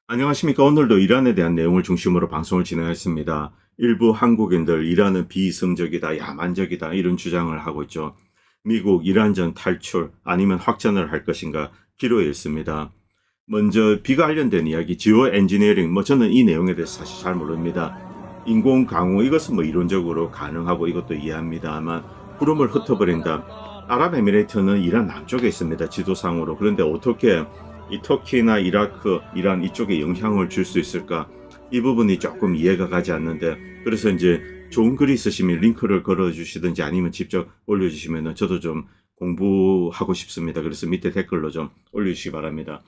안녕하십니까. 오늘도 이란에 대한 내용을 중심으로 방송을 진행했습니다. 일부 한국인들 이란은 비이성적이다, 야만적이다 이런 주장을 하고 있죠. 미국 이란전 탈출 아니면 확전을 할 것인가 기로에 있습니다. 먼저 비가 관련된 이야기, 지오 엔지니어링, 저는 이 내용에 대해서 사실 잘 모릅니다. 인공 강우 이것은 이론적으로 가능하고 이것도 이해합니다만 구름을 흩어버린다. 아랍에미레이트는 이란 남쪽에 있습니다. 지도상으로. 그런데 어떻게 이 터키나 이라크, 이란 이쪽에 영향을 줄 수 있을까? 이 부분이 조금 이해가 가지 않는데, 그래서 이제 좋은 글이 있으시면 링크를 걸어주시든지 아니면 직접 올려주시면 저도 좀 공부하고 싶습니다. 그래서 밑에 댓글로 좀 올려주시기 바랍니다.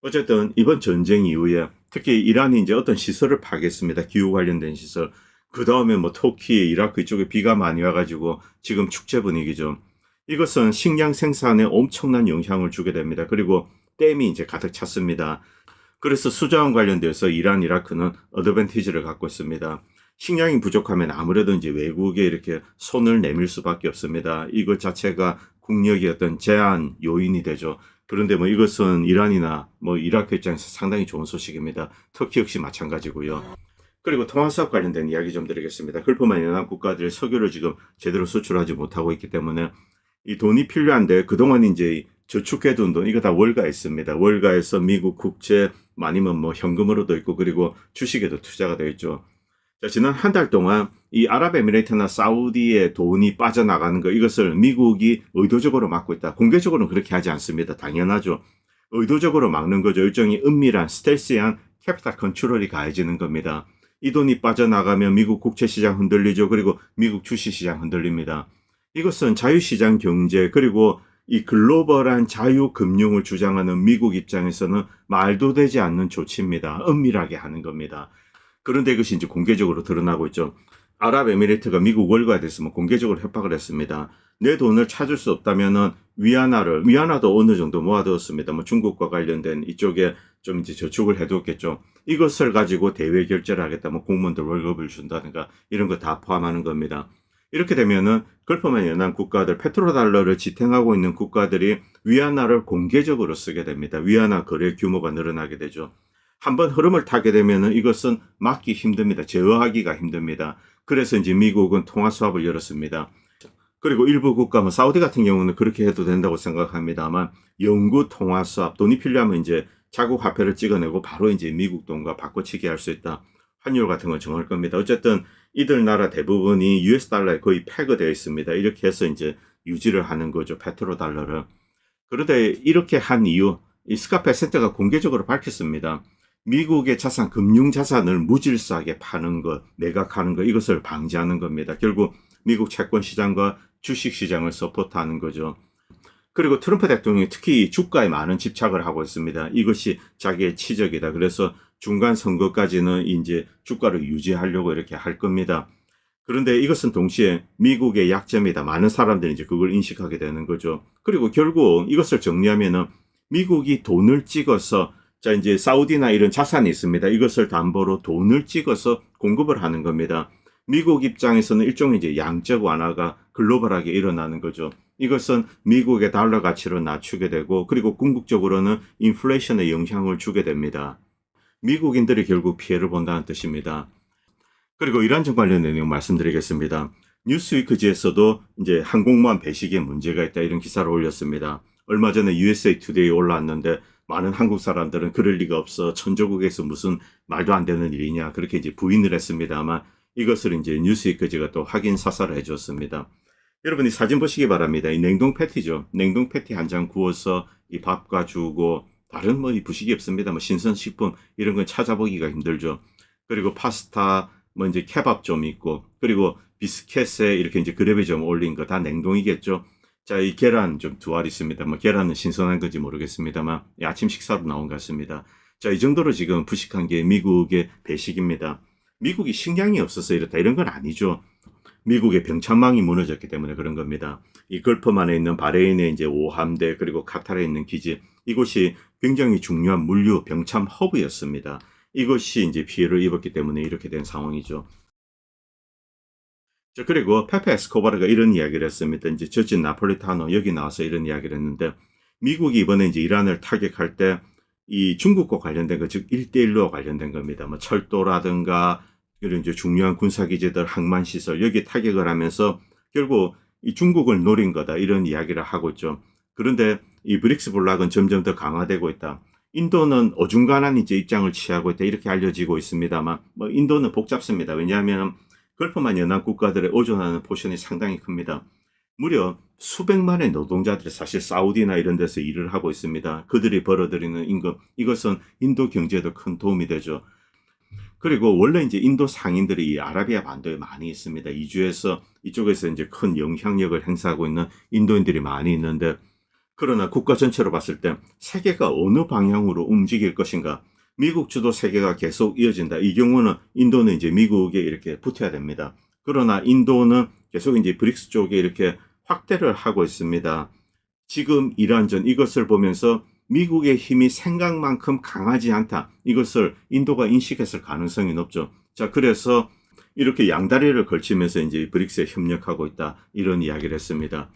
어쨌든 이번 전쟁 이후에 특히 이란이 이제 어떤 시설을 파괴했습니다. 기후 관련된 시설. 그 다음에 터키, 이라크 이쪽에 비가 많이 와가지고 지금 축제 분위기죠. 이것은 식량 생산에 엄청난 영향을 주게 됩니다. 그리고 댐이 이제 가득 찼습니다. 그래서 수자원 관련돼서 이란, 이라크는 어드밴티지를 갖고 있습니다. 식량이 부족하면 아무래도 이제 외국에 이렇게 손을 내밀 수밖에 없습니다. 이것 자체가 국력의 어떤 제한 요인이 되죠. 그런데 이것은 이란이나 이라크 입장에서 상당히 좋은 소식입니다. 터키 역시 마찬가지고요. 그리고 통화사업 관련된 이야기 좀 드리겠습니다. 걸프만 연합 국가들이 석유를 지금 제대로 수출하지 못하고 있기 때문에 이 돈이 필요한데 그동안 이제 저축해둔 돈 이거 다 월가에 있습니다. 월가에서 미국 국채 아니면 현금으로도 있고 그리고 주식에도 투자가 되어 있죠. 자, 지난 한 달 동안 이 아랍에미레이트나 사우디의 돈이 빠져나가는 거 이것을 미국이 의도적으로 막고 있다. 공개적으로는 그렇게 하지 않습니다. 당연하죠. 의도적으로 막는 거죠. 일종의 은밀한 스텔시한 캐피탈 컨트롤이 가해지는 겁니다. 이 돈이 빠져나가면 미국 국채시장 흔들리죠. 그리고 미국 주식시장 흔들립니다. 이것은 자유시장 경제 그리고 이 글로벌한 자유금융을 주장하는 미국 입장에서는 말도 되지 않는 조치입니다. 은밀하게 하는 겁니다. 그런데 이것이 이제 공개적으로 드러나고 있죠. 아랍에미레이트가 미국 월가에 대해서 공개적으로 협박을 했습니다. 내 돈을 찾을 수 없다면은 위안화도 어느 정도 모아두었습니다. 중국과 관련된 이쪽에 좀 이제 저축을 해두었겠죠. 이것을 가지고 대외 결제를 하겠다. 공무원들 월급을 준다든가 이런 거 다 포함하는 겁니다. 이렇게 되면은 걸프만 연한 국가들, 페트로달러를 지탱하고 있는 국가들이 위안화를 공개적으로 쓰게 됩니다. 위안화 거래 규모가 늘어나게 되죠. 한번 흐름을 타게 되면은 이것은 막기 힘듭니다. 제어하기가 힘듭니다. 그래서 이제 미국은 통화 수합을 열었습니다. 그리고 일부 국가, 사우디 같은 경우는 그렇게 해도 된다고 생각합니다만, 영구 통화 수합, 돈이 필요하면 이제 자국 화폐를 찍어내고 바로 이제 미국 돈과 바꿔치기 할 수 있다. 환율 같은 걸 정할 겁니다. 어쨌든 이들 나라 대부분이 US 달러에 거의 패거되어 있습니다. 이렇게 해서 이제 유지를 하는 거죠. 페트로 달러를. 그런데 이렇게 한 이유, 이 스카페 센터가 공개적으로 밝혔습니다. 미국의 자산, 금융 자산을 무질서하게 파는 것, 매각하는 것, 이것을 방지하는 겁니다. 결국 미국 채권 시장과 주식 시장을 서포트하는 거죠. 그리고 트럼프 대통령이 특히 주가에 많은 집착을 하고 있습니다. 이것이 자기의 치적이다. 그래서 중간 선거까지는 이제 주가를 유지하려고 이렇게 할 겁니다. 그런데 이것은 동시에 미국의 약점이다. 많은 사람들이 이제 그걸 인식하게 되는 거죠. 그리고 결국 이것을 정리하면은 미국이 돈을 찍어서 자 이제 사우디나 이런 자산이 있습니다. 이것을 담보로 돈을 찍어서 공급을 하는 겁니다. 미국 입장에서는 일종의 이제 양적 완화가 글로벌하게 일어나는 거죠. 이것은 미국의 달러 가치를 낮추게 되고 그리고 궁극적으로는 인플레이션에 영향을 주게 됩니다. 미국인들이 결국 피해를 본다는 뜻입니다. 그리고 이란전 관련된 내용 말씀드리겠습니다. 뉴스위크지에서도 이제 항공모함 배식에 문제가 있다 이런 기사를 올렸습니다. 얼마 전에 USA 투데이에 올라왔는데 많은 한국 사람들은 그럴 리가 없어 천조국에서 무슨 말도 안 되는 일이냐 그렇게 이제 부인을 했습니다만 이것을 이제 뉴스위크지가 또 확인 사살을 해줬습니다. 여러분이 사진 보시기 바랍니다. 이 냉동 패티죠. 냉동 패티 한 장 구워서 이 밥과 주고 다른 이 부식이 없습니다. 신선식품 이런 건 찾아보기가 힘들죠. 그리고 파스타 이제 케밥 좀 있고 그리고 비스켓에 이렇게 이제 그래비 좀 올린 거 다 냉동이겠죠. 자, 이 계란 좀 두 알 있습니다. 계란은 신선한 건지 모르겠습니다만 아침 식사로 나온 것 같습니다. 자, 이 정도로 지금 부식한 게 미국의 배식입니다. 미국이 식량이 없어서 이렇다 이런 건 아니죠. 미국의 병참망이 무너졌기 때문에 그런 겁니다. 이 걸프만에 있는 바레인의 이제 5함대 그리고 카타르에 있는 기지 이곳이 굉장히 중요한 물류 병참 허브였습니다. 이것이 이제 피해를 입었기 때문에 이렇게 된 상황이죠. 자, 그리고 페페 에스코바르가 이런 이야기를 했습니다. 이제 저진 나폴리타노 여기 나와서 이런 이야기를 했는데 미국이 이번에 이제 이란을 타격할 때 이 중국과 관련된 것, 즉 1대1로 관련된 겁니다. 뭐 철도라든가 이런 이제 중요한 군사기지들, 항만시설 여기에 타격을 하면서 결국 이 중국을 노린 거다 이런 이야기를 하고 있죠. 그런데 이 브릭스 블록은 점점 더 강화되고 있다. 인도는 어중간한 이제 입장을 취하고 있다 이렇게 알려지고 있습니다만 뭐 인도는 복잡습니다. 왜냐하면 걸프만 연안 국가들의 의존하는 포션이 상당히 큽니다. 무려 수백만의 노동자들이 사실 사우디나 이런 데서 일을 하고 있습니다. 그들이 벌어들이는 임금, 이것은 인도 경제에도 큰 도움이 되죠. 그리고 원래 이제 인도 상인들이 이 아라비아 반도에 많이 있습니다. 이주해서 이쪽에서 이제 큰 영향력을 행사하고 있는 인도인들이 많이 있는데, 그러나 국가 전체로 봤을 때 세계가 어느 방향으로 움직일 것인가? 미국 주도 세계가 계속 이어진다. 이 경우는 인도는 이제 미국에 이렇게 붙어야 됩니다. 그러나 인도는 계속 이제 브릭스 쪽에 이렇게 확대를 하고 있습니다. 지금 이란전 이것을 보면서 미국의 힘이 생각만큼 강하지 않다. 이것을 인도가 인식했을 가능성이 높죠. 자, 그래서 이렇게 양다리를 걸치면서 이제 브릭스에 협력하고 있다. 이런 이야기를 했습니다.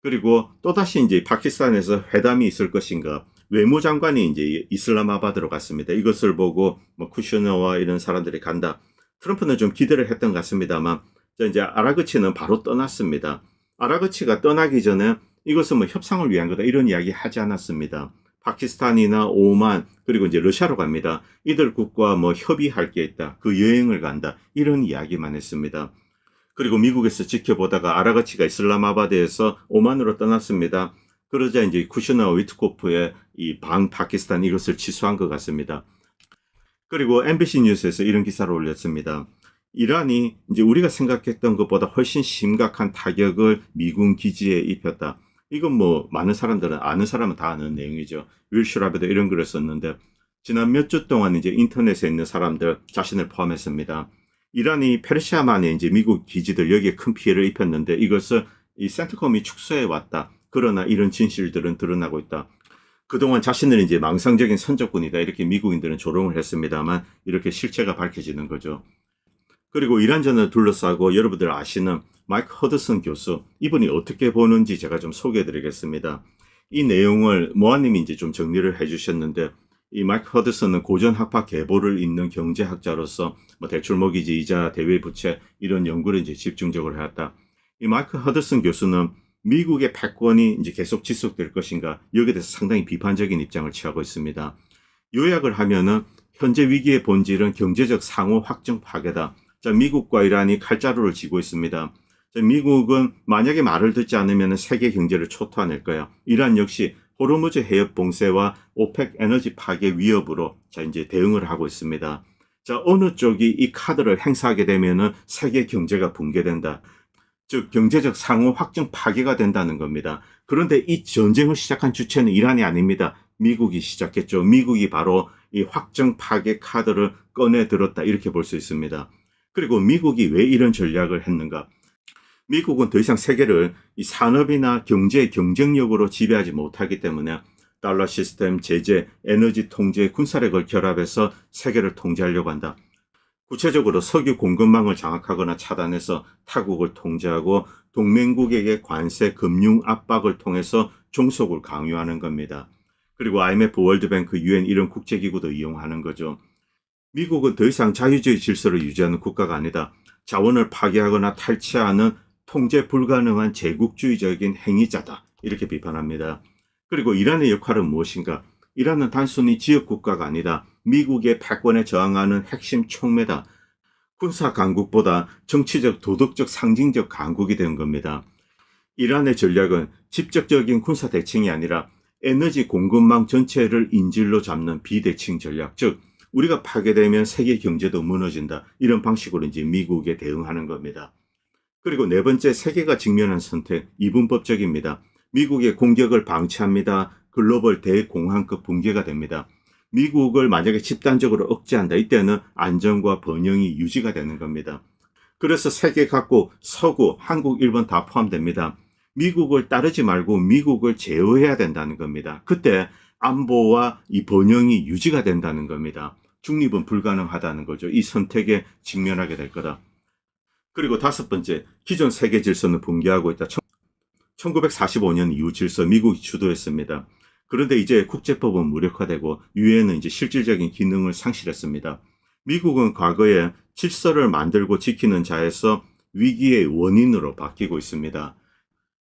그리고 또다시 이제 파키스탄에서 회담이 있을 것인가. 외무장관이 이제 이슬람아바드로 갔습니다. 이것을 보고 뭐 쿠셔너와 이런 사람들이 간다. 트럼프는 좀 기대를 했던 것 같습니다만, 자, 이제 아라그치는 바로 떠났습니다. 아라그치가 떠나기 전에 이것은 뭐 협상을 위한 거다 이런 이야기 하지 않았습니다. 파키스탄이나 오만 그리고 이제 러시아로 갑니다. 이들 국과 뭐 협의할 게 있다. 그 여행을 간다. 이런 이야기만 했습니다. 그리고 미국에서 지켜보다가 아라가치가 이슬람아바드에서 오만으로 떠났습니다. 그러자 이제 쿠셔너와 위트코프의 이 반 파키스탄 이것을 취소한 것 같습니다. 그리고 MBC 뉴스에서 이런 기사를 올렸습니다. 이란이 이제 우리가 생각했던 것보다 훨씬 심각한 타격을 미군 기지에 입혔다. 이건 뭐 많은 사람들은 아는 사람은 다 아는 내용이죠. 윌슈랍에도 이런 글을 썼는데 지난 몇 주 동안 이제 인터넷에 있는 사람들 자신을 포함했습니다. 이란이 페르시아만에 이제 미국 기지들 여기에 큰 피해를 입혔는데 이것을 이 센트컴이 축소해 왔다. 그러나 이런 진실들은 드러나고 있다. 그동안 자신을 이제 망상적인 선적군이다. 이렇게 미국인들은 조롱을 했습니다만 이렇게 실체가 밝혀지는 거죠. 그리고 이란전을 둘러싸고 여러분들 아시는 마이크 허드슨 교수, 이분이 어떻게 보는지 제가 좀 소개해 드리겠습니다. 이 내용을 모아님이 이제 좀 정리를 해 주셨는데, 이 마이크 허드슨은 고전학파 계보를 잇는 경제학자로서 뭐 대출모기지, 이자, 대외부채 이런 연구를 이제 집중적으로 해왔다. 이 마이크 허드슨 교수는 미국의 패권이 이제 계속 지속될 것인가, 여기에 대해서 상당히 비판적인 입장을 취하고 있습니다. 요약을 하면은 현재 위기의 본질은 경제적 상호 확정 파괴다. 자, 미국과 이란이 칼자루를 쥐고 있습니다. 자, 미국은 만약에 말을 듣지 않으면 세계 경제를 초토화낼 거야. 이란 역시 호르무즈 해협 봉쇄와 오펙 에너지 파괴 위협으로 자, 이제 대응을 하고 있습니다. 자, 어느 쪽이 이 카드를 행사하게 되면은 세계 경제가 붕괴된다. 즉, 경제적 상호 확정 파괴가 된다는 겁니다. 그런데 이 전쟁을 시작한 주체는 이란이 아닙니다. 미국이 시작했죠. 미국이 바로 이 확정 파괴 카드를 꺼내 들었다. 이렇게 볼 수 있습니다. 그리고 미국이 왜 이런 전략을 했는가? 미국은 더 이상 세계를 이 산업이나 경제의 경쟁력으로 지배하지 못하기 때문에 달러 시스템, 제재, 에너지 통제, 군사력을 결합해서 세계를 통제하려고 한다. 구체적으로 석유 공급망을 장악하거나 차단해서 타국을 통제하고 동맹국에게 관세, 금융 압박을 통해서 종속을 강요하는 겁니다. 그리고 IMF, 월드뱅크, UN 이런 국제기구도 이용하는 거죠. 미국은 더 이상 자유주의 질서를 유지하는 국가가 아니다. 자원을 파괴하거나 탈취하는 통제 불가능한 제국주의적인 행위자다. 이렇게 비판합니다. 그리고 이란의 역할은 무엇인가? 이란은 단순히 지역 국가가 아니다. 미국의 패권에 저항하는 핵심 촉매다. 군사 강국보다 정치적, 도덕적, 상징적 강국이 된 겁니다. 이란의 전략은 직접적인 군사 대칭이 아니라 에너지 공급망 전체를 인질로 잡는 비대칭 전략, 즉 우리가 파괴되면 세계 경제도 무너진다. 이런 방식으로 이제 미국에 대응하는 겁니다. 그리고 네 번째, 세계가 직면한 선택, 이분법적입니다. 미국의 공격을 방치합니다. 글로벌 대공황급 붕괴가 됩니다. 미국을 만약에 집단적으로 억제한다. 이때는 안정과 번영이 유지가 되는 겁니다. 그래서 세계 각국, 서구, 한국, 일본 다 포함됩니다. 미국을 따르지 말고 미국을 제어해야 된다는 겁니다. 그때 안보와 이 번영이 유지가 된다는 겁니다. 중립은 불가능하다는 거죠. 이 선택에 직면하게 될 거다. 그리고 다섯 번째, 기존 세계 질서는 붕괴하고 있다. 1945년 이후 질서 미국이 주도했습니다. 그런데 이제 국제법은 무력화되고 유엔은 이제 실질적인 기능을 상실했습니다. 미국은 과거에 질서를 만들고 지키는 자에서 위기의 원인으로 바뀌고 있습니다.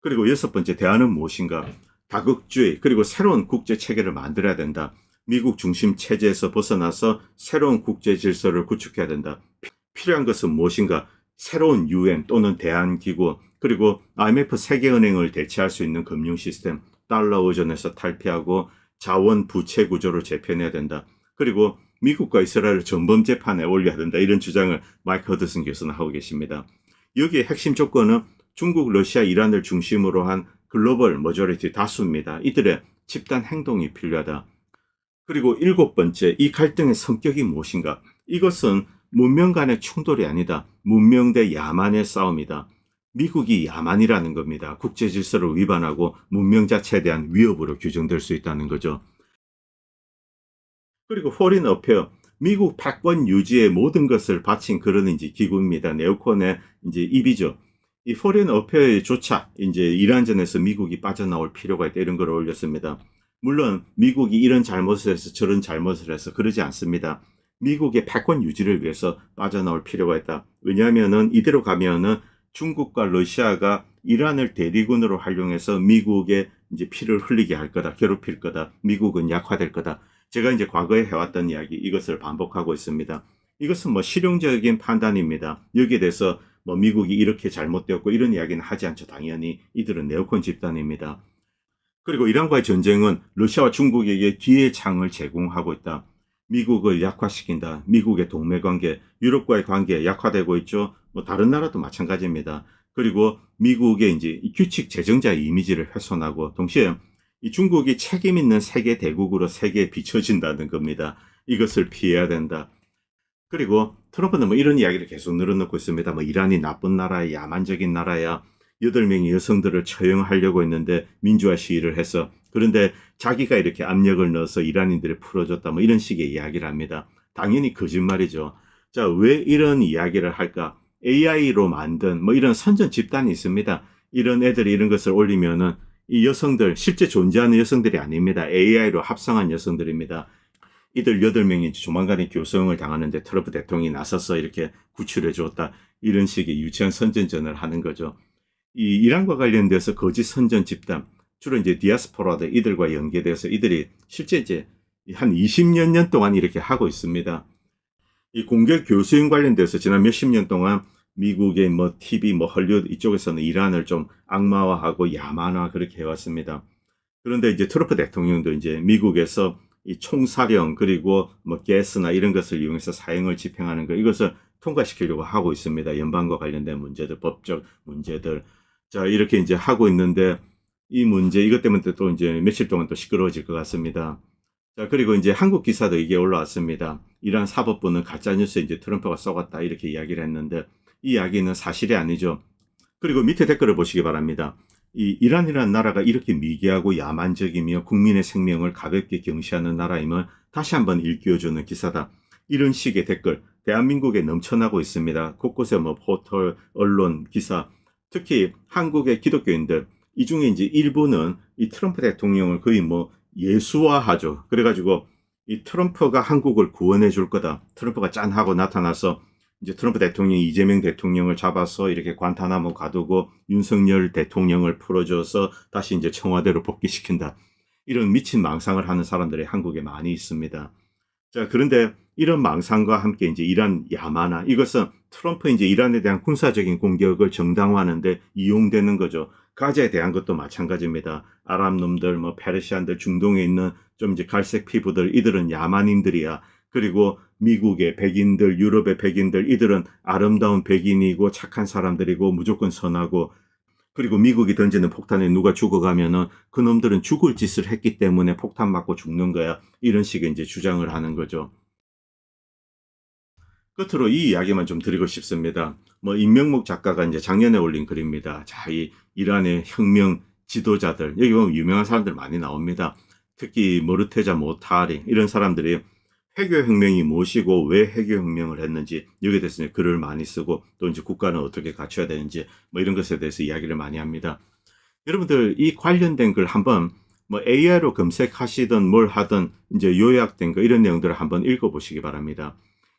그리고 여섯 번째, 대안은 무엇인가? 다극주의, 그리고 새로운 국제 체계를 만들어야 된다. 미국 중심 체제에서 벗어나서 새로운 국제 질서를 구축해야 된다. 필요한 것은 무엇인가? 새로운 유엔 또는 대안기구, 그리고 IMF 세계은행을 대체할 수 있는 금융 시스템, 달러 의존에서 탈피하고 자원 부채 구조를 재편해야 된다. 그리고 미국과 이스라엘을 전범 재판에 올려야 된다. 이런 주장을 마이크 허드슨 교수는 하고 계십니다. 여기에 핵심 조건은 중국, 러시아, 이란을 중심으로 한 글로벌 머저리티 다수입니다. 이들의 집단 행동이 필요하다. 그리고 일곱 번째, 이 갈등의 성격이 무엇인가? 이것은 문명 간의 충돌이 아니다. 문명 대 야만의 싸움이다. 미국이 야만이라는 겁니다. 국제 질서를 위반하고 문명 자체에 대한 위협으로 규정될 수 있다는 거죠. 그리고 포린 어페어, 미국 패권 유지의 모든 것을 바친 그런 이제 기구입니다. 네오콘의 이제 입이죠. 이 포린 어페어의 조차 이제 이란전에서 미국이 빠져나올 필요가 있다, 이런 걸 올렸습니다. 물론 미국이 이런 잘못을 해서 저런 잘못을 해서 그러지 않습니다. 미국의 패권 유지를 위해서 빠져나올 필요가 있다. 왜냐하면은 이대로 가면은 중국과 러시아가 이란을 대리군으로 활용해서 미국의 이제 피를 흘리게 할 거다, 괴롭힐 거다, 미국은 약화될 거다. 제가 이제 과거에 해왔던 이야기, 이것을 반복하고 있습니다. 이것은 뭐 실용적인 판단입니다. 여기에 대해서 뭐 미국이 이렇게 잘못되었고 이런 이야기는 하지 않죠. 당연히 이들은 네오콘 집단입니다. 그리고 이란과의 전쟁은 러시아와 중국에게 기회의 창을 제공하고 있다. 미국을 약화시킨다. 미국의 동맹관계, 유럽과의 관계 약화되고 있죠. 뭐 다른 나라도 마찬가지입니다. 그리고 미국의 이제 규칙 제정자의 이미지를 훼손하고 동시에 이 중국이 책임 있는 세계 대국으로 세계에 비춰진다는 겁니다. 이것을 피해야 된다. 그리고 트럼프는 뭐 이런 이야기를 계속 늘어놓고 있습니다. 뭐 이란이 나쁜 나라야, 야만적인 나라야. 8명의 여성들을 처형하려고 했는데 민주화 시위를 해서, 그런데 자기가 이렇게 압력을 넣어서 이란인들을 풀어줬다, 뭐 이런 식의 이야기를 합니다. 당연히 거짓말이죠. 자, 왜 이런 이야기를 할까? AI로 만든 뭐 이런 선전 집단이 있습니다. 이런 애들이 이런 것을 올리면은 이 여성들, 실제 존재하는 여성들이 아닙니다. AI로 합성한 여성들입니다. 이들 8명이 조만간에 교성을 당하는데 트럼프 대통령이 나서서 이렇게 구출해 주었다, 이런 식의 유치한 선전전을 하는 거죠. 이 이란과 관련돼서 거짓 선전 집단, 주로 이제 디아스포라들, 이들과 연계돼서 이들이 실제 이제 한 20년 년 동안 이렇게 하고 있습니다. 이 공개 교수인 관련돼서 지난 몇십 년 동안 미국의 뭐 TV, 뭐 헐리우드 이쪽에서는 이란을 좀 악마화하고 야만화 그렇게 해왔습니다. 그런데 이제 트럼프 대통령도 이제 미국에서 이 총사령, 그리고 뭐 가스나 이런 것을 이용해서 사형을 집행하는 거, 이것을 통과시키려고 하고 있습니다. 연방과 관련된 문제들, 법적 문제들. 자, 이렇게 이제 하고 있는데 이 문제, 이것 때문에 또 이제 며칠 동안 또 시끄러워질 것 같습니다. 자, 그리고 이제 한국 기사도 이게 올라왔습니다. 이란 사법부는 가짜뉴스에 이제 트럼프가 쏘았다, 이렇게 이야기를 했는데 이 이야기는 사실이 아니죠. 그리고 밑에 댓글을 보시기 바랍니다. 이 이란이라는 나라가 이렇게 미개하고 야만적이며 국민의 생명을 가볍게 경시하는 나라임을 다시 한번 일깨워주는 기사다. 이런 식의 댓글, 대한민국에 넘쳐나고 있습니다. 곳곳에 뭐 포털, 언론, 기사, 특히 한국의 기독교인들, 이 중에 이제 일부는 이 트럼프 대통령을 거의 뭐 예수화하죠. 그래가지고 이 트럼프가 한국을 구원해 줄 거다, 트럼프가 짠 하고 나타나서 이제 트럼프 대통령이 이재명 대통령을 잡아서 이렇게 관타나모 가두고 윤석열 대통령을 풀어줘서 다시 이제 청와대로 복귀시킨다, 이런 미친 망상을 하는 사람들이 한국에 많이 있습니다. 자, 그런데 이런 망상과 함께 이제 이란 야만화, 이것은 트럼프 이제 이란에 대한 군사적인 공격을 정당화하는데 이용되는 거죠. 가자에 대한 것도 마찬가지입니다. 아랍 놈들, 뭐 페르시안들, 중동에 있는 좀 이제 갈색 피부들, 이들은 야만인들이야. 그리고 미국의 백인들, 유럽의 백인들, 이들은 아름다운 백인이고 착한 사람들이고 무조건 선하고, 그리고 미국이 던지는 폭탄에 누가 죽어가면은 그놈들은 죽을 짓을 했기 때문에 폭탄 맞고 죽는 거야, 이런 식의 이제 주장을 하는 거죠. 끝으로 이 이야기만 좀 드리고 싶습니다. 뭐 임명목 작가가 이제 작년에 올린 글입니다. 자, 이 이란의 혁명 지도자들, 여기 보면 유명한 사람들 많이 나옵니다. 특히 모르테자 모타리, 이런 사람들이 회교혁명이 무엇이고 왜 회교혁명을 했는지, 여기에 대해서 글을 많이 쓰고, 또 이제 국가는 어떻게 갖춰야 되는지 뭐 이런 것에 대해서 이야기를 많이 합니다. 여러분들 이 관련된 글 한번 뭐 AI로 검색하시든 뭘 하든 이제 요약된 거 이런 내용들을 한번 읽어보시기 바랍니다.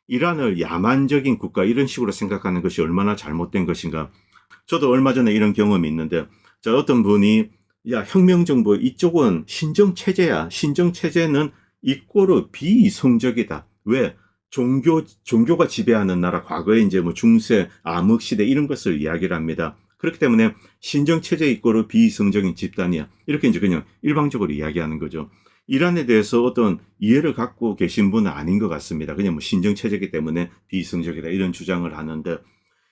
이란을 야만적인 국가 이런 식으로 생각하는 것이 얼마나 잘못된 것인가. 저도 얼마 전에 이런 경험이 있는데, 자, 어떤 분이 야, 혁명정부 이쪽은 신정체제야. 신정체제는 이꼬르 비이성적이다. 왜? 종교가 지배하는 나라, 과거에 이제 뭐 중세, 암흑시대 이런 것을 이야기를 합니다. 그렇기 때문에 신정체제 이꼬르 비이성적인 집단이야. 이렇게 이제 그냥 일방적으로 이야기하는 거죠. 이란에 대해서 어떤 이해를 갖고 계신 분은 아닌 것 같습니다. 그냥 뭐 신정체제이기 때문에 비이성적이다 이런 주장을 하는데,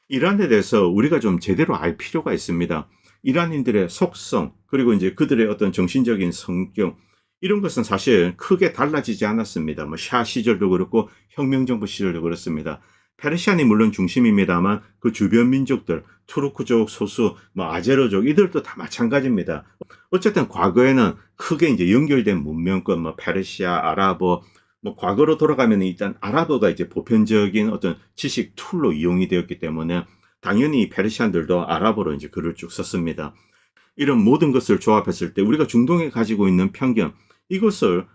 이란에 대해서 우리가 좀 제대로 알 필요가 있습니다. 이란인들의 속성, 그리고 이제 그들의 어떤 정신적인 성격, 이런 것은 사실 크게 달라지지 않았습니다. 뭐 샤 시절도 그렇고 혁명정부 시절도 그렇습니다. 페르시안이 물론 중심입니다만 그 주변 민족들, 투르크족, 소수, 뭐 아제르족 이들도 다 마찬가지입니다. 어쨌든 과거에는 크게 이제 연결된 문명권, 뭐 페르시아, 아랍어, 뭐 과거로 돌아가면 일단 아랍어가 이제 보편적인 어떤 지식 툴로 이용이 되었기 때문에 당연히 페르시안들도 아랍어로 이제 글을 쭉 썼습니다. 이런 모든 것을 조합했을 때 우리가 중동에 가지고 있는 편견, 이것을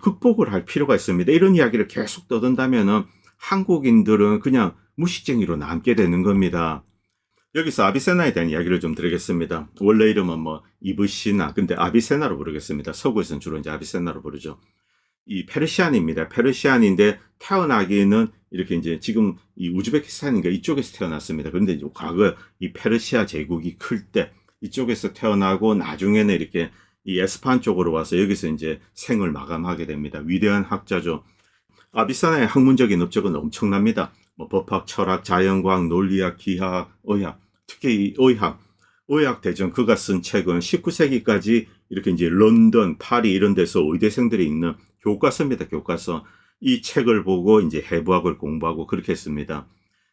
극복을 할 필요가 있습니다. 이런 이야기를 계속 떠든다면은 한국인들은 그냥 무식쟁이로 남게 되는 겁니다. 여기서 아비세나에 대한 이야기를 좀 드리겠습니다. 원래 이름은 뭐 이브시나, 근데 아비세나로 부르겠습니다. 서구에서는 주로 이제 아비세나로 부르죠. 이 페르시안입니다. 페르시안인데 태어나기는 이렇게 이제 지금 이 우즈베키스탄인가 이쪽에서 태어났습니다. 그런데 이제 과거 이 페르시아 제국이 클 때 이쪽에서 태어나고 나중에는 이렇게 이 에스판 쪽으로 와서 여기서 이제 생을 마감하게 됩니다. 위대한 학자죠. 아비사나의 학문적인 업적은 엄청납니다. 뭐 법학, 철학, 자연과학, 논리학, 기하학, 의학, 특히 이 의학 대전 그가 쓴 책은 19세기까지 이렇게 이제 런던, 파리 이런 데서 의대생들이 읽는 교과서입니다. 교과서. 이 책을 보고 이제 해부학을 공부하고 그렇게 했습니다.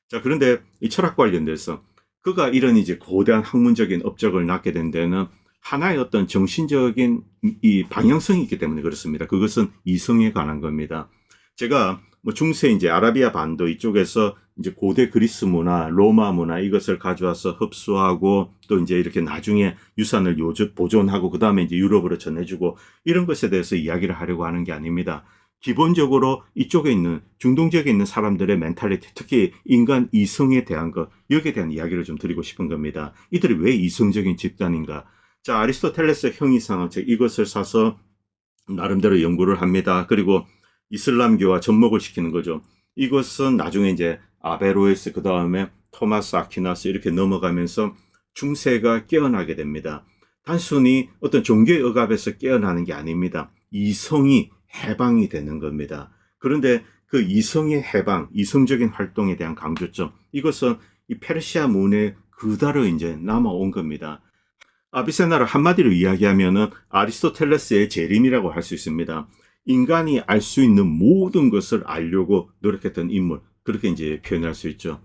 자, 그런데 이 철학 관련돼서 그가 이런 이제 고대한 학문적인 업적을 낳게 된 데는 하나의 어떤 정신적인 이 방향성이 있기 때문에 그렇습니다. 그것은 이성에 관한 겁니다. 제가 뭐 중세 이제 아라비아 반도 이쪽에서 이제 고대 그리스 문화, 로마 문화 이것을 가져와서 흡수하고 또 이제 이렇게 나중에 유산을 보존하고 그 다음에 이제 유럽으로 전해주고 이런 것에 대해서 이야기를 하려고 하는 게 아닙니다. 기본적으로 이쪽에 있는 중동 지역에 있는 사람들의 멘탈리티, 특히 인간 이성에 대한 것, 여기에 대한 이야기를 좀 드리고 싶은 겁니다. 이들이 왜 이성적인 집단인가? 자, 아리스토텔레스 형이상은 이것을 사서 나름대로 연구를 합니다. 그리고 이슬람교와 접목을 시키는 거죠. 이것은 나중에 이제 아베로에스, 그 다음에 토마스 아퀴나스 이렇게 넘어가면서 중세가 깨어나게 됩니다. 단순히 어떤 종교의 억압에서 깨어나는 게 아닙니다. 이성이 해방이 되는 겁니다. 그런데 그 이성의 해방, 이성적인 활동에 대한 강조점, 이것은 이 페르시아 문에 그대로 이제 남아온 겁니다. 아비세나를 한마디로 이야기하면은 아리스토텔레스의 재림이라고 할 수 있습니다. 인간이 알 수 있는 모든 것을 알려고 노력했던 인물, 그렇게 이제 표현할 수 있죠.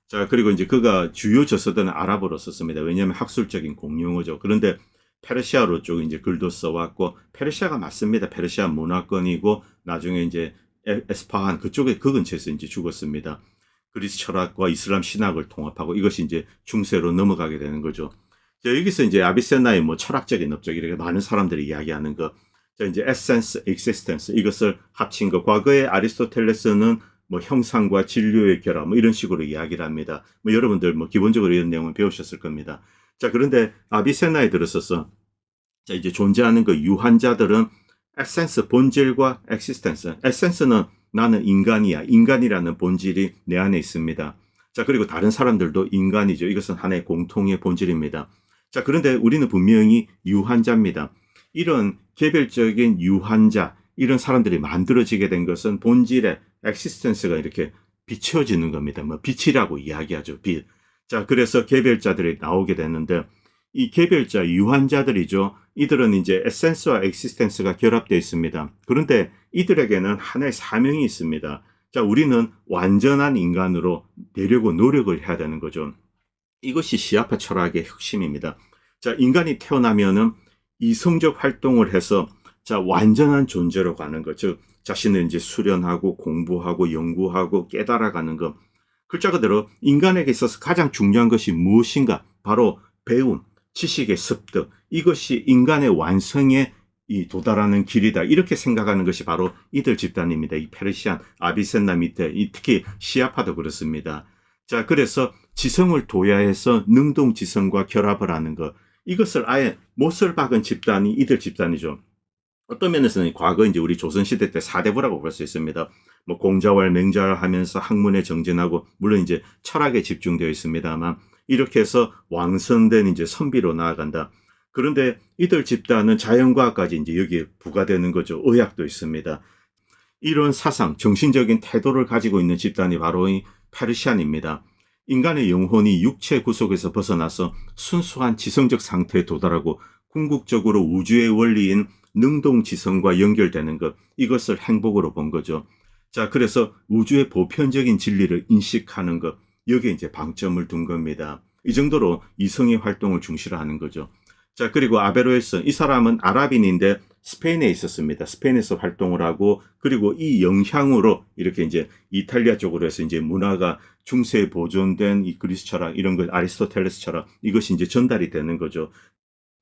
자, 그리고 이제 그가 주요 저서들은 아랍어로 썼습니다. 왜냐하면 학술적인 공용어죠. 그런데 페르시아로 쪽 이제 글도 써왔고, 페르시아가 맞습니다. 페르시아 문화권이고, 나중에 이제 에스파한 그쪽에 그 근처에서 이제 죽었습니다. 그리스 철학과 이슬람 신학을 통합하고 이것이 이제 중세로 넘어가게 되는 거죠. 자, 여기서 이제 아비세나의 뭐 철학적인 업적 이렇게 많은 사람들이 이야기하는 것. 자, 이제 에센스, 익시스텐스 이것을 합친 것. 과거에 아리스토텔레스는 뭐 형상과 진료의 결합 뭐 이런 식으로 이야기를 합니다. 뭐 여러분들 뭐 기본적으로 이런 내용을 배우셨을 겁니다. 자, 그런데 아비세나에 들어서서 자, 이제 존재하는 그 유한자들은 에센스, 본질과 엑시스텐스. 에센스는 나는 인간이야. 인간이라는 본질이 내 안에 있습니다. 자, 그리고 다른 사람들도 인간이죠. 이것은 하나의 공통의 본질입니다. 자, 그런데 우리는 분명히 유한자입니다. 이런 개별적인 유한자, 이런 사람들이 만들어지게 된 것은 본질의 엑시스텐스가 이렇게 비춰지는 겁니다. 뭐 빛이라고 이야기하죠. 빛. 자, 그래서 개별자들이 나오게 되는데 이 개별자 유한자들이죠. 이들은 이제 에센스와 엑시스텐스가 결합되어 있습니다. 그런데 이들에게는 하나의 사명이 있습니다. 자, 우리는 완전한 인간으로 되려고 노력을 해야 되는 거죠. 이것이 시아파 철학의 핵심입니다. 자, 인간이 태어나면은 이성적 활동을 해서 자, 완전한 존재로 가는 것, 즉 자신을 이제 수련하고 공부하고 연구하고 깨달아가는 것. 글자 그대로 인간에게 있어서 가장 중요한 것이 무엇인가? 바로 배움, 지식의 습득. 이것이 인간의 완성의 이 도달하는 길이다. 이렇게 생각하는 것이 바로 이들 집단입니다. 이 페르시안, 아비센나 밑에, 특히 시아파도 그렇습니다. 자, 그래서 지성을 도야해서 능동지성과 결합을 하는 것. 이것을 아예 못을 박은 집단이 이들 집단이죠. 어떤 면에서는 과거 이제 우리 조선시대 때 사대부라고 볼 수 있습니다. 뭐 공자왈, 맹자왈 하면서 학문에 정진하고, 물론 이제 철학에 집중되어 있습니다만, 이렇게 해서 왕성된 이제 선비로 나아간다. 그런데 이들 집단은 자연과학까지 이제 여기에 부과되는 거죠. 의학도 있습니다. 이런 사상, 정신적인 태도를 가지고 있는 집단이 바로 이 페르시안입니다. 인간의 영혼이 육체 구속에서 벗어나서 순수한 지성적 상태에 도달하고 궁극적으로 우주의 원리인 능동지성과 연결되는 것, 이것을 행복으로 본 거죠. 자, 그래서 우주의 보편적인 진리를 인식하는 것, 여기에 이제 방점을 둔 겁니다. 이 정도로 이성의 활동을 중시를 하는 거죠. 자, 그리고 아베로에스, 이 사람은 아랍인인데 스페인에 있었습니다. 스페인에서 활동을 하고, 그리고 이 영향으로 이렇게 이제 이탈리아 쪽으로 해서 이제 문화가 중세에 보존된 이 그리스 철학, 이런 것, 아리스토텔레스 철학, 이것이 이제 전달이 되는 거죠.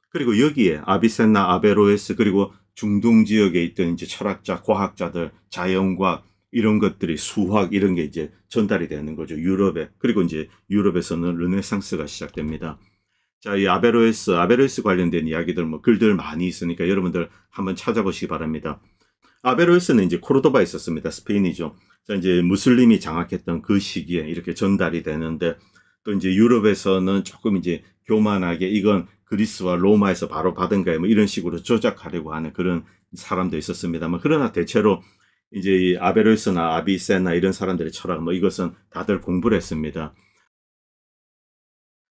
그리고 여기에 아비센나, 아베로에스, 그리고 중동 지역에 있던 이제 철학자, 과학자들, 자연과학, 이런 것들이 수학, 이런 게 이제 전달이 되는 거죠. 유럽에. 그리고 이제 유럽에서는 르네상스가 시작됩니다. 자, 이 아베로에스 관련된 이야기들, 뭐 글들 많이 있으니까 여러분들 한번 찾아보시기 바랍니다. 아베로에스는 이제 코르도바에 있었습니다. 스페인이죠. 자, 이제 무슬림이 장악했던 그 시기에 이렇게 전달이 되는데, 또 이제 유럽에서는 조금 이제 교만하게 이건 그리스와 로마에서 바로 받은 거예요. 뭐 이런 식으로 조작하려고 하는 그런 사람도 있었습니다만, 그러나 대체로 이제 이 아베로에스나 아비센나 이런 사람들의 철학, 뭐 이것은 다들 공부를 했습니다.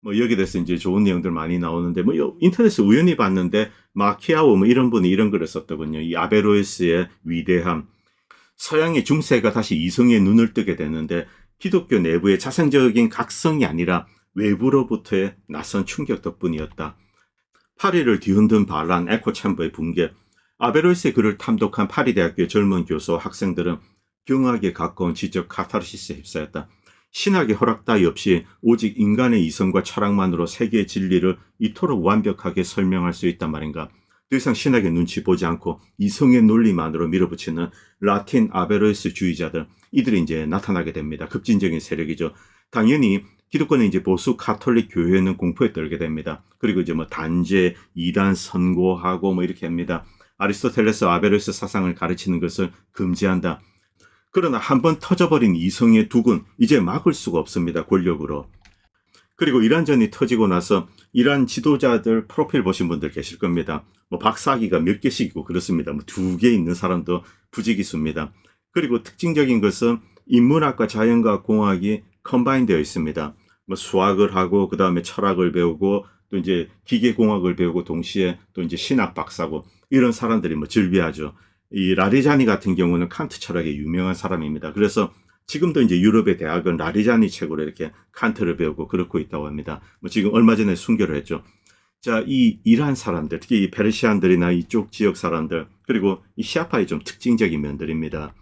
뭐 여기 대해서 이제 좋은 내용들 많이 나오는데, 뭐 인터넷에 우연히 봤는데 마키아오 뭐 이런 분이 이런 글을 썼더군요. 이 아베로에스의 위대함. 서양의 중세가 다시 이성의 눈을 뜨게 되는데, 기독교 내부의 자생적인 각성이 아니라 외부로부터의 낯선 충격 덕분이었다. 파리를 뒤흔든 반란, 에코챔버의 붕괴. 아베로에스의 글을 탐독한 파리대학교의 젊은 교수와 학생들은 경악에 가까운 지적 카타르시스에 휩싸였다. 신학의 허락 따위 없이 오직 인간의 이성과 철학만으로 세계의 진리를 이토록 완벽하게 설명할 수 있단 말인가. 더 이상 신학의 눈치 보지 않고 이성의 논리만으로 밀어붙이는 라틴 아베로에스 주의자들, 이들이 이제 나타나게 됩니다. 급진적인 세력이죠. 당연히 기독교는 이제 보수 가톨릭 교회는 공포에 떨게 됩니다. 그리고 이제 뭐 단죄, 이단 선고하고 뭐 이렇게 합니다. 아리스토텔레스 아베로에스 사상을 가르치는 것을 금지한다. 그러나 한번 터져버린 이성의 두근, 이제 막을 수가 없습니다. 권력으로. 그리고 이란전이 터지고 나서 이란 지도자들 프로필 보신 분들 계실 겁니다. 뭐 박사학위가 몇 개씩 있고 그렇습니다. 뭐 2개 있는 사람도 부지기수입니다. 그리고 특징적인 것은 인문학과 자연과학 공학이 컴바인 되어 있습니다. 뭐 수학을 하고 그 다음에 철학을 배우고 또 이제 기계공학을 배우고 동시에 또 이제 신학 박사고, 이런 사람들이 뭐 즐비하죠. 이 라리자니 같은 경우는 칸트 철학의 유명한 사람입니다. 그래서 지금도 이제 유럽의 대학은 라리자니 책으로 이렇게 칸트를 배우고 그렇고 있다고 합니다. 뭐 지금 얼마 전에 순교를 했죠. 자, 이 이란 사람들, 특히 이 페르시안들이나 이쪽 지역 사람들, 그리고 이 시아파의 좀 특징적인 면들입니다.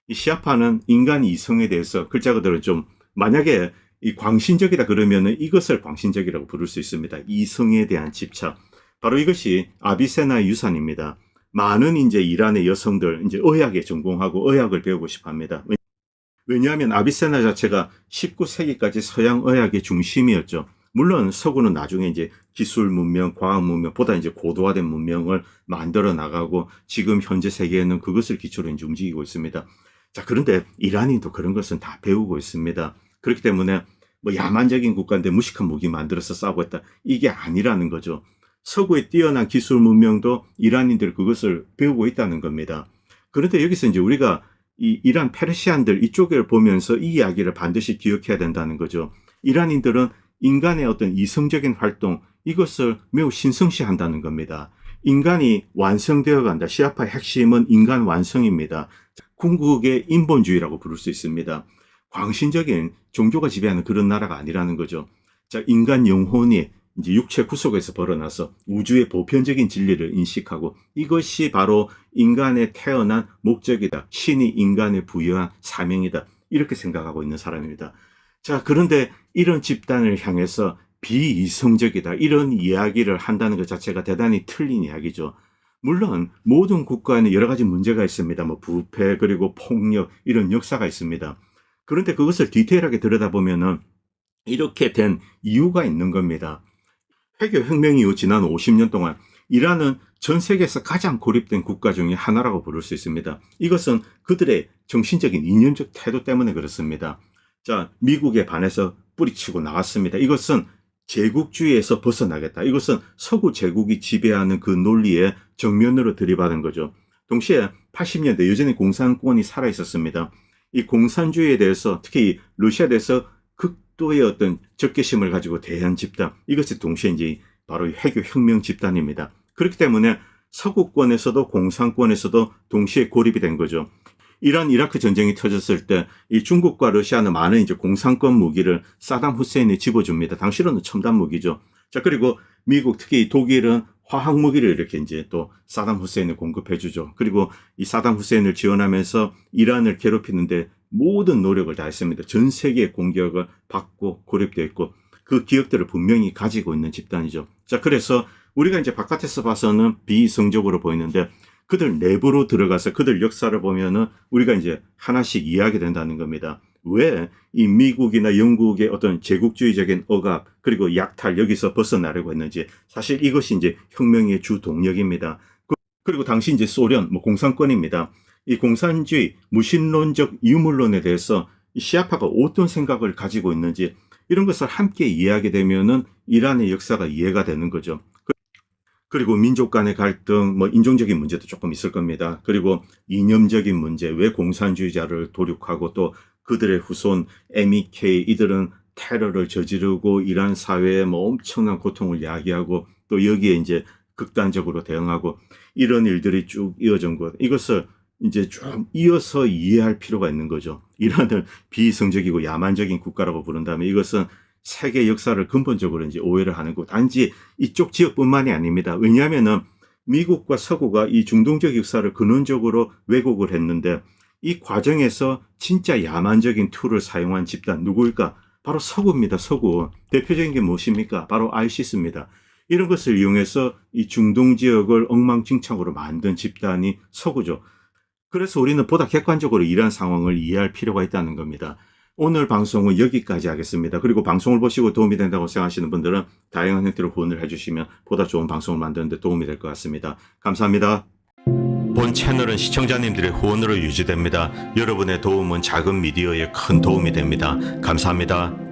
이 시아파는 인간 이성에 대해서 글자 그대로 좀, 만약에 이 광신적이다 그러면은 이것을 광신적이라고 부를 수 있습니다. 이성에 대한 집착. 바로 이것이 아비세나의 유산입니다. 많은 이제 이란의 여성들 이제 의학에 전공하고 의학을 배우고 싶어 합니다. 왜냐하면 아비세나 자체가 19세기까지 서양 의학의 중심이었죠. 물론 서구는 나중에 이제 기술 문명, 과학 문명보다 이제 고도화된 문명을 만들어 나가고 지금 현재 세계에는 그것을 기초로 이제 움직이고 있습니다. 자, 그런데 이란인도 그런 것은 다 배우고 있습니다. 그렇기 때문에 뭐 야만적인 국가인데 무식한 무기 만들어서 싸우고 있다, 이게 아니라는 거죠. 서구의 뛰어난 기술 문명도 이란인들 그것을 배우고 있다는 겁니다. 그런데 여기서 이제 우리가 이 이란 페르시안들 이쪽을 보면서 이 이야기를 반드시 기억해야 된다는 거죠. 이란인들은 인간의 어떤 이성적인 활동, 이것을 매우 신성시한다는 겁니다. 인간이 완성되어 간다. 시아파의 핵심은 인간 완성입니다. 궁극의 인본주의라고 부를 수 있습니다. 광신적인 종교가 지배하는 그런 나라가 아니라는 거죠. 자, 인간 영혼이 이제 육체 구속에서 벗어나서 우주의 보편적인 진리를 인식하고, 이것이 바로 인간의 태어난 목적이다. 신이 인간에 부여한 사명이다. 이렇게 생각하고 있는 사람입니다. 자, 그런데 이런 집단을 향해서 비이성적이다, 이런 이야기를 한다는 것 자체가 대단히 틀린 이야기죠. 물론 모든 국가에는 여러 가지 문제가 있습니다. 뭐 부패 그리고 폭력 이런 역사가 있습니다. 그런데 그것을 디테일하게 들여다보면은 이렇게 된 이유가 있는 겁니다. 회교 혁명 이후 지난 50년 동안 이란은 전 세계에서 가장 고립된 국가 중에 하나라고 부를 수 있습니다. 이것은 그들의 정신적인 이념적 태도 때문에 그렇습니다. 자, 미국에 반해서 뿌리치고 나왔습니다. 이것은 제국주의에서 벗어나겠다. 이것은 서구 제국이 지배하는 그 논리에 정면으로 들이받은 거죠. 동시에 80년대 여전히 공산권이 살아 있었습니다. 이 공산주의에 대해서 특히 러시아에 대해서 극도의 어떤 적개심을 가지고 대한 집단, 이것이 동시에 이제 바로 회교 혁명 집단입니다. 그렇기 때문에 서구권에서도 공산권에서도 동시에 고립이 된 거죠. 이란 이라크 전쟁이 터졌을 때 이 중국과 러시아는 많은 이제 공산권 무기를 사담 후세인에 집어줍니다. 당시로는 첨단 무기죠. 자, 그리고 미국 특히 독일은 화학 무기를 이렇게 이제 또 사담 후세인에 공급해 주죠. 그리고 이 사담 후세인을 지원하면서 이란을 괴롭히는데 모든 노력을 다했습니다. 전 세계의 공격을 받고 고립되어 있고 그 기억들을 분명히 가지고 있는 집단이죠. 자, 그래서 우리가 이제 바깥에서 봐서는 비이성적으로 보이는데 그들 내부로 들어가서 그들 역사를 보면은 우리가 이제 하나씩 이해하게 된다는 겁니다. 왜 이 미국이나 영국의 어떤 제국주의적인 억압 그리고 약탈 여기서 벗어나려고 했는지, 사실 이것이 이제 혁명의 주 동력입니다. 그리고 당시 이제 소련 뭐 공산권입니다. 이 공산주의 무신론적 유물론에 대해서 이 시아파가 어떤 생각을 가지고 있는지 이런 것을 함께 이해하게 되면은 이란의 역사가 이해가 되는 거죠. 그리고 민족 간의 갈등, 뭐 인종적인 문제도 조금 있을 겁니다. 그리고 이념적인 문제, 왜 공산주의자를 도륙하고 또 그들의 후손 MEK 이들은 테러를 저지르고 이란 사회에 뭐 엄청난 고통을 야기하고 또 여기에 이제 극단적으로 대응하고 이런 일들이 쭉 이어진 것. 이것을 이제 좀 이어서 이해할 필요가 있는 거죠. 이란을 비이성적이고 야만적인 국가라고 부른다면 이것은 세계 역사를 근본적으로 이제 오해를 하는 것. 단지 이쪽 지역뿐만이 아닙니다. 왜냐하면은 미국과 서구가 이 중동적 역사를 근원적으로 왜곡을 했는데 이 과정에서 진짜 야만적인 툴을 사용한 집단 누구일까? 바로 서구입니다. 서구. 대표적인 게 무엇입니까? 바로 ISIS입니다. 이런 것을 이용해서 이 중동 지역을 엉망진창으로 만든 집단이 서구죠. 그래서 우리는 보다 객관적으로 이러한 상황을 이해할 필요가 있다는 겁니다. 오늘 방송은 여기까지 하겠습니다. 그리고 방송을 보시고 도움이 된다고 생각하시는 분들은 다양한 형태로 후원을 해주시면 보다 좋은 방송을 만드는 데 도움이 될 것 같습니다. 감사합니다. 본 채널은 시청자님들의 후원으로 유지됩니다. 여러분의 도움은 작은 미디어에 큰 도움이 됩니다. 감사합니다.